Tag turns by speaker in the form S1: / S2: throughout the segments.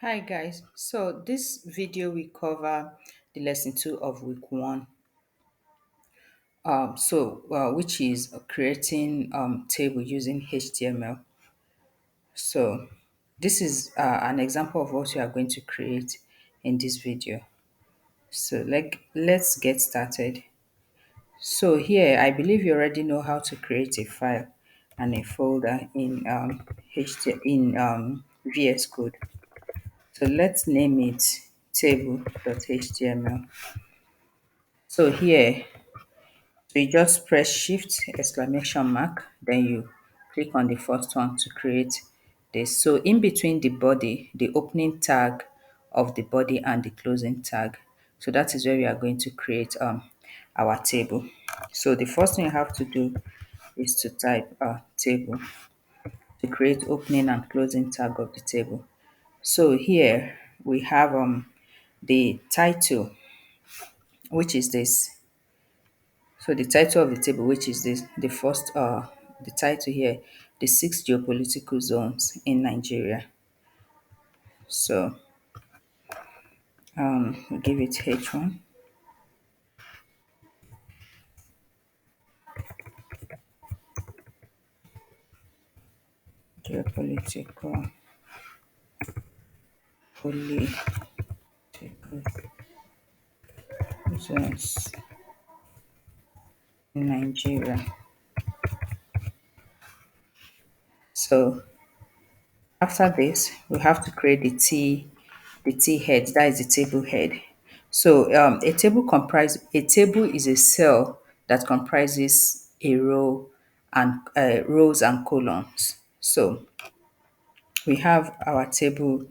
S1: Hi guys, so this video we cover the lesson 2 of week 1, which is creating table using HTML. So this is an example of what we are going to create in this video. So let's get started. So here I believe you already know how to create a file and a folder in VS Code. So let's name it table.html. So here, so you just press shift exclamation mark, then you click on the first one to create this. So in between the body, the opening tag of the body and the closing tag. So that is where we are going to create our table. So the first thing you have to do is to type table to create opening and closing tag of the table. So here we have the title, which is this. So the title of the table, which is this, the title here, the 6 geopolitical zones in Nigeria. So we give it H1, geopolitical, political zones in Nigeria. So after this, we have to create the T head, that is the table head. So a table is a cell that comprises a row and rows and columns. So we have our table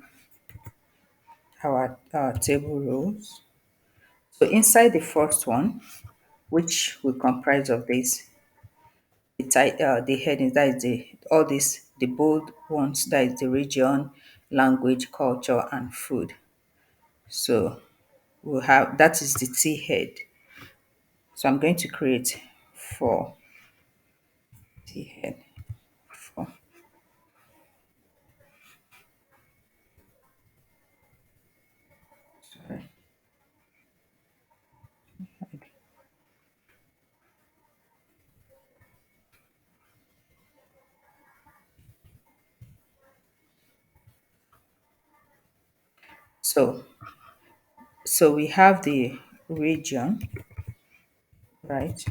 S1: rows. So inside the first one, which will comprise of this, the headings, that is the bold ones, that is the region, language, culture, and food. So we'll have that is the T head. So I'm going to create 4 T head. 4. Sorry. So so we have the region, right?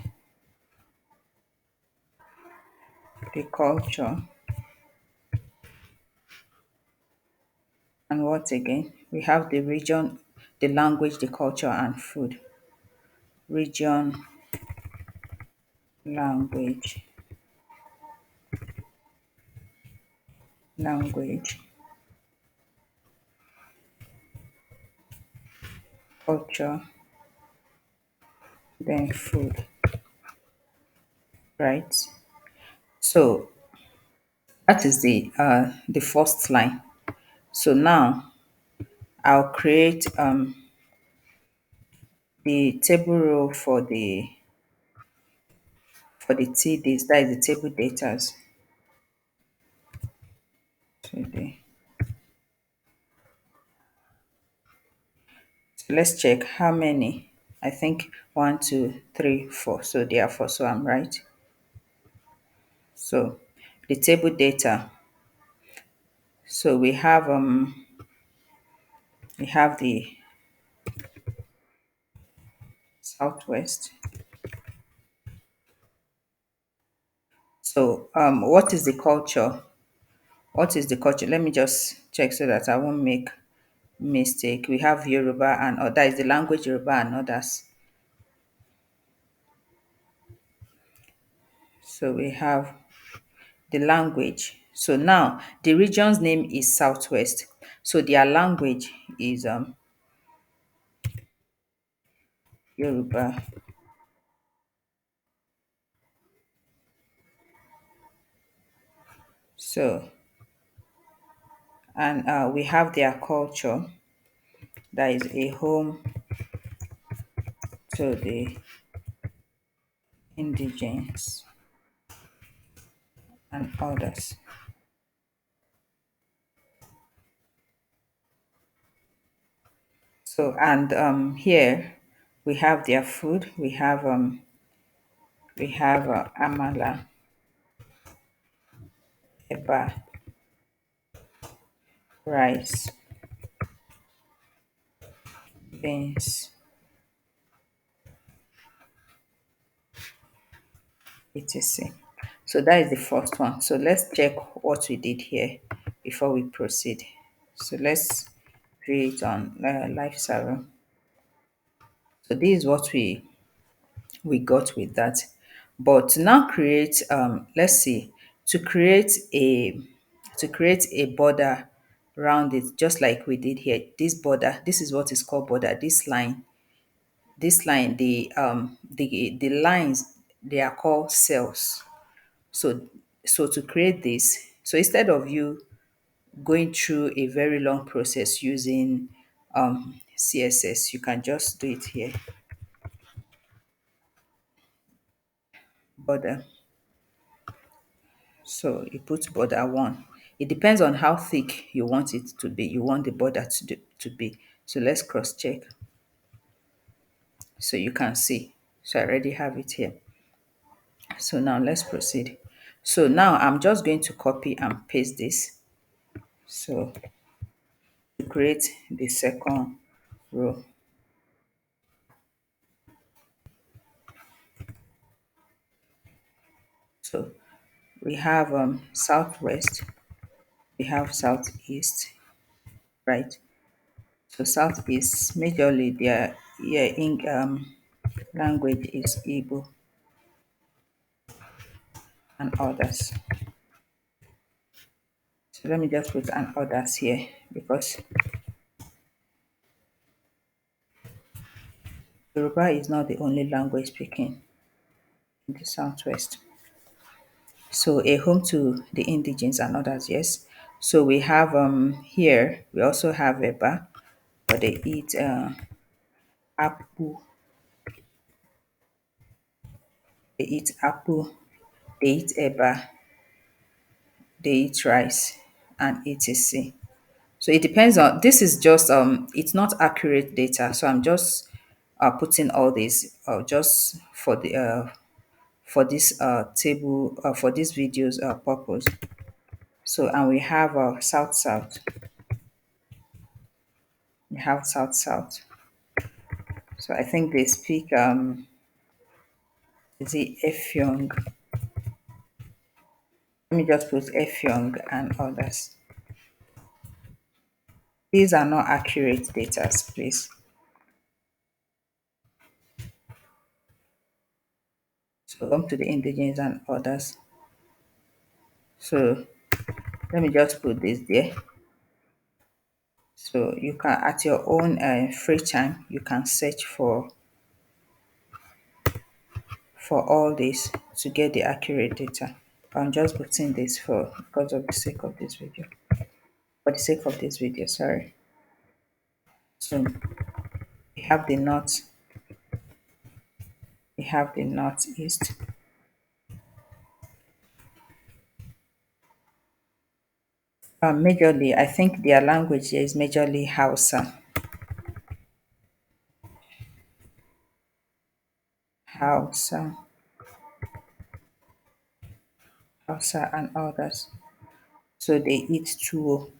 S1: The culture, and what again? We have the region, the language, the culture, and food. Region, language, language, culture, then food, right? So that is the first line. So now I'll create the table row for the TDs, that is the table datas. Today. So let's check how many. I think 1, 2, 3, 4. So there are 4. So I'm right. So the table data. So we have the southwest. So what is the culture? What is the culture? Let me just check so that I won't make mistake. We have Yoruba and that is the language Yoruba and others. So we have the language. So now the region's name is Southwest. So their language is Yoruba. So and we have their culture, that is a home to the indigenes and others. So and here we have their food. We have amala, eba, rice, beans, etc. So that is the first one. So let's check what we did here before we proceed. So let's view it on live server. So this is what we got with that. But to now create let's see, to create a border around it, just like we did here, this border, this is what is called border. This line, the lines, they are called cells. So to create this, so instead of you going through a very long process using CSS, you can just do it here. Border. So you put border one. It depends on how thick you want it to be. You want the border to be. So let's cross check. So you can see. So I already have it here. So now let's proceed. So now I'm just going to copy and paste this. So to create the second row. So we have southwest, we have southeast, right? So southeast, majorly their, yeah, in language is Igbo and others. So let me just put an others here because Yoruba is not the only language speaking in the southwest. So a home to the indigenes and others, yes. So we have here we also have Eba, but they eat apple, they eat apple, they eat Eba, they eat rice and etc. So it depends on, this is just it's not accurate data. So I'm just putting all this just for this table for this video's purpose. So and we have south. So I think they speak is it Effiong? Let me just put Effiong and others. These are not accurate data, please. So come to the indigenous and others. So let me just put this there. So you can, at your own free time, you can search for all this to get the accurate data. I'm just putting this for because of the sake of this video. For the sake of this video, sorry. So we have the northeast. Majorly, I think their language here is majorly Hausa, Hausa and others. So they eat tuwo,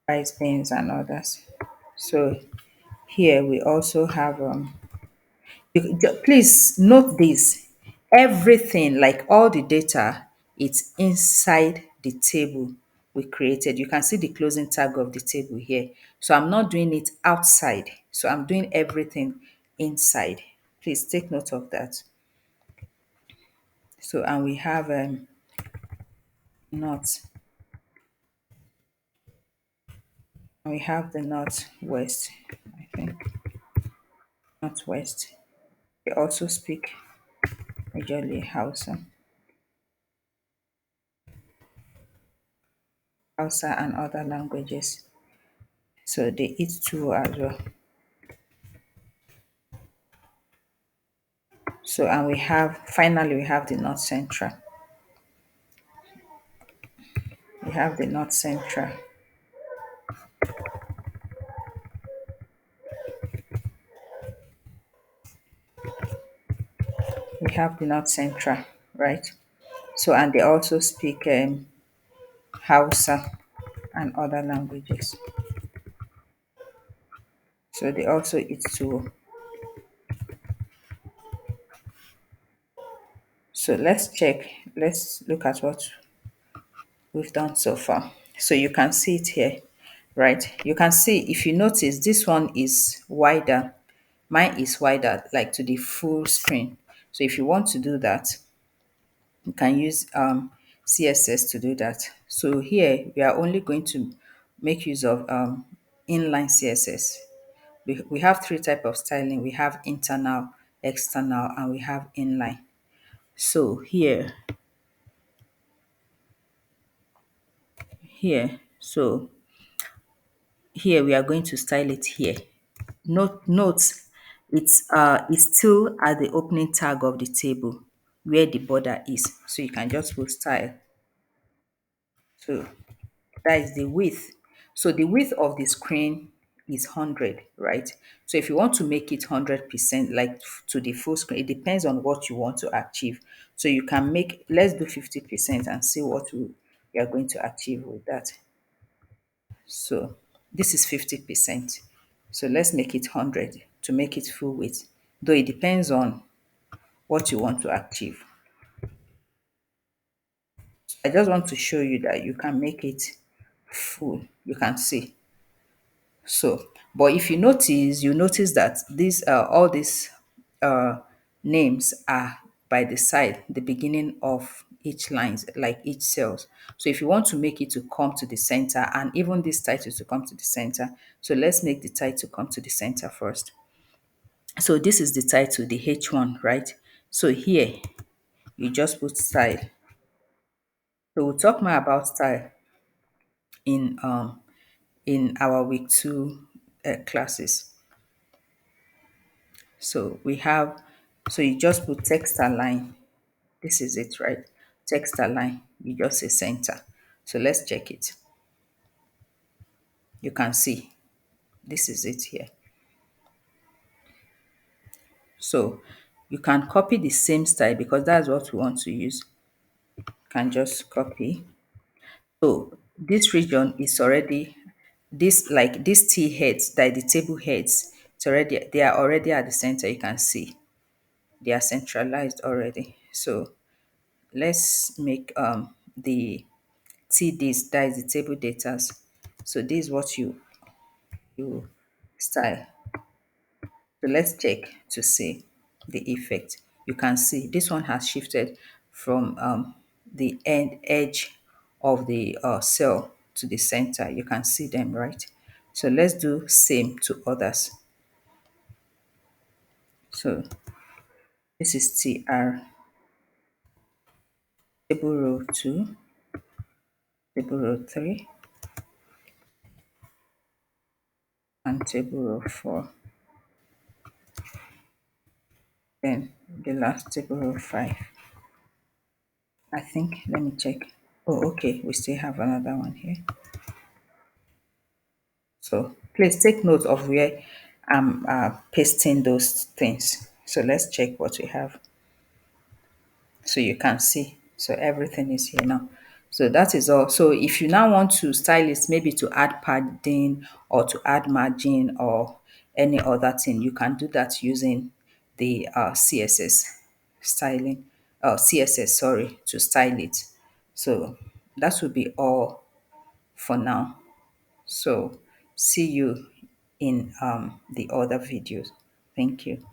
S1: rice, beans and others. So here we also have please note this, everything, like all the data, it's inside the table we created. You can see the closing tag of the table here. So I'm not doing it outside. So I'm doing everything inside. Please take note of that. So and we have north, and we have the northwest, I think, northwest. They also speak majorly Hausa and other languages. So they eat two as well. So and we have the north central. We have the North Central. We have the North Central, right? So, and they also speak Hausa and other languages. So they also eat too. So let's check. Let's look at what we've done so far. So you can see it here, right? You can see, if you notice, this one is wider. Mine is wider, like to the full screen. So if you want to do that, you can use CSS to do that. So here we are only going to make use of inline CSS. We have three type of styling. We have internal, external, and we have inline. So so here we are going to style it here. Note it's still at the opening tag of the table where the border is. So you can just put style. So that is the width. So the width of the screen is 100, right? So if you want to make it 100%, like to the full screen, it depends on what you want to achieve. So you can make, let's do 50% and see what we are going to achieve with that. So this is 50%. So let's make it 100 to make it full width, though it depends on what you want to achieve. I just want to show you that you can make it full. You can see. So, but if you notice that these all these uh, names are by the side, the beginning of each lines, like each cells. So if you want to make it to come to the center, and even this title to come to the center, so let's make the title come to the center first. So this is the title, the H1, right? So here you just put style. So we'll talk more about style in our week 2 classes. So we have, so you just put text align. This is it, right? Text align. You just say center. So let's check it. You can see this is it here. So you can copy the same style because that's what we want to use. Can just copy. So this region is already, this, like these T heads, like the table heads, it's already, they are already at the center. You can see they are centralized already. So let's make the TDs, that is the table data. So this is what you style. So let's check to see the effect. You can see this one has shifted from the end edge of the cell to the center. You can see them, right? So let's do same to others. So this is TR, table row 2, table row 3, and table row 4. Then the last table row 5. I think, let me check. Oh, okay, we still have another one here. So please take note of where I'm pasting those things. So let's check what we have. So you can see. So everything is here now. So that is all. So if you now want to style it, maybe to add padding or to add margin or any other thing, you can do that using the CSS styling, CSS, sorry, to style it. So that will be all for now. So see you in the other videos. Thank you.